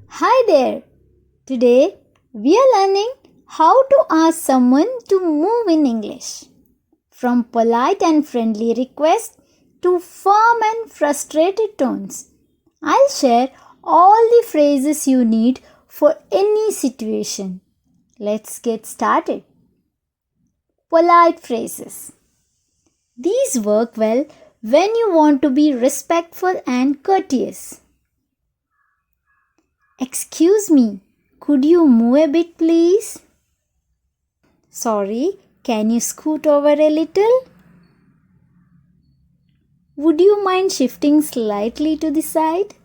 Hi there! Today we are learning how to ask someone to move in English. From polite and friendly requests to firm and frustrated tones. I'll share all the phrases you need for any situation. Let's get started. Polite phrases. These work well when you want to be respectful and courteous. Excuse me, could you move a bit, please? Sorry, can you scoot over a little? Would you mind shifting slightly to the side?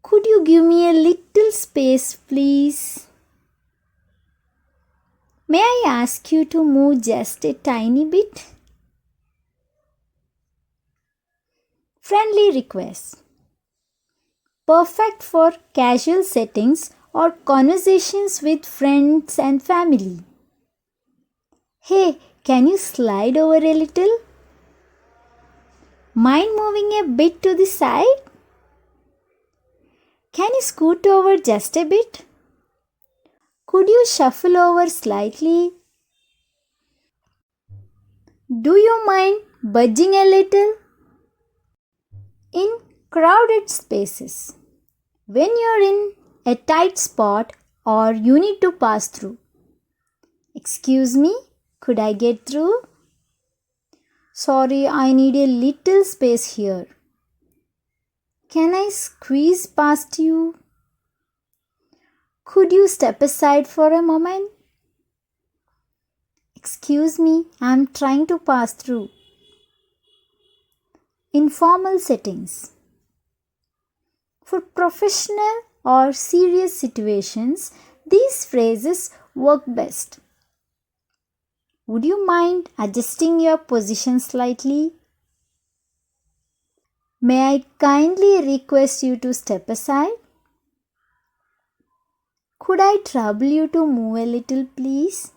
Could you give me a little space, please? May I ask you to move just a tiny bit? Friendly requests. Perfect for casual settings or conversations with friends and family. Hey, can you slide over a little? Mind moving a bit to the side? Can you scoot over just a bit? Could you shuffle over slightly? Do you mind budging a little? In crowded spaces, when you're in a tight spot or you need to pass through. Excuse me, could I get through? Sorry, I need a little space here. Can I squeeze past you? Could you step aside for a moment? Excuse me, I'm trying to pass through. Informal settings. For professional or serious situations, these phrases work best. Would you mind adjusting your position slightly? May I kindly request you to step aside? Could I trouble you to move a little, please?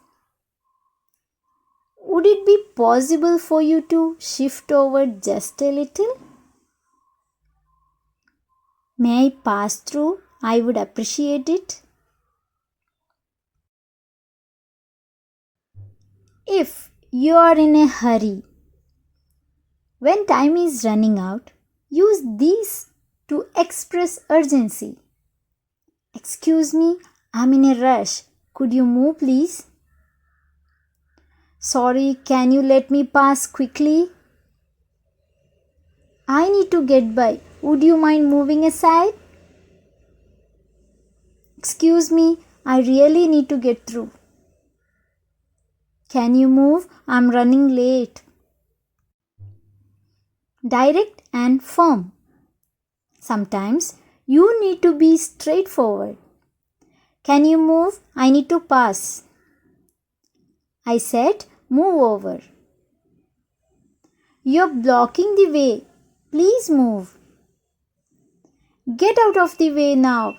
Would it be possible for you to shift over just a little? May I pass through? I would appreciate it. If you are in a hurry, when time is running out, use these to express urgency. Excuse me, I'm in a rush. Could you move, please? Sorry, can you let me pass quickly? I need to get by. Would you mind moving aside? Excuse me, I really need to get through. Can you move? I'm running late. Direct and firm. Sometimes you need to be straightforward. Can you move? I need to pass. I said, move over. You're blocking the way. Please move. Get out of the way now.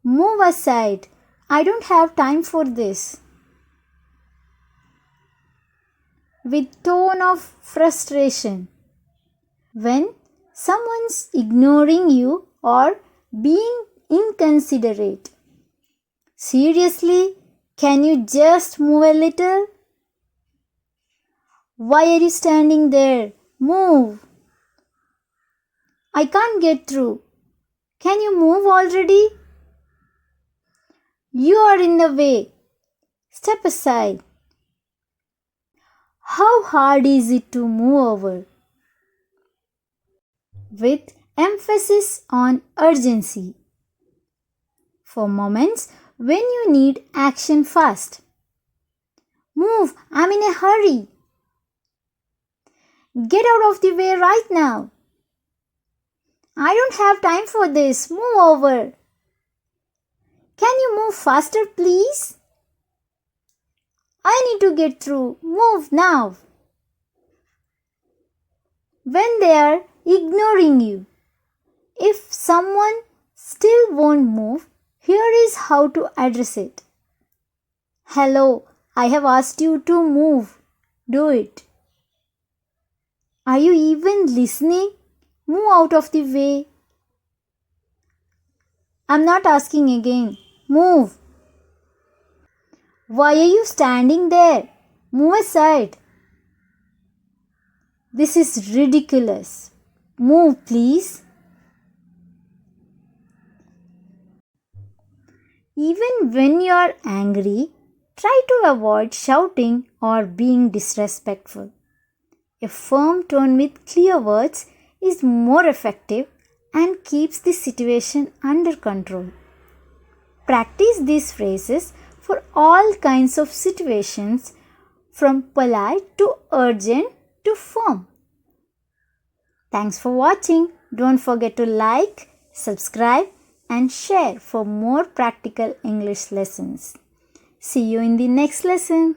Move aside. I don't have time for this. With tone of frustration. When someone's ignoring you or being inconsiderate. Seriously, can you just move a little? Why are you standing there? Move. I can't get through. Can you move already? You are in the way. Step aside. How hard is it to move over? With emphasis on urgency. For moments when you need action fast. Move, I'm in a hurry. Get out of the way right now. I don't have time for this. Move over. Can you move faster, please? I need to get through. Move now. When they are ignoring you. If someone still won't move, here is how to address it. Hello, I have asked you to move. Do it. Are you even listening? Move out of the way. I'm not asking again. Move. Why are you standing there? Move aside. This is ridiculous. Move, please. Even when you are angry, try to avoid shouting or being disrespectful. A firm tone with clear words is more effective and keeps the situation under control. Practice these phrases for all kinds of situations, from polite to urgent to firm. Thanks for watching. Don't forget to like, subscribe, and share for more practical English lessons. See you in the next lesson.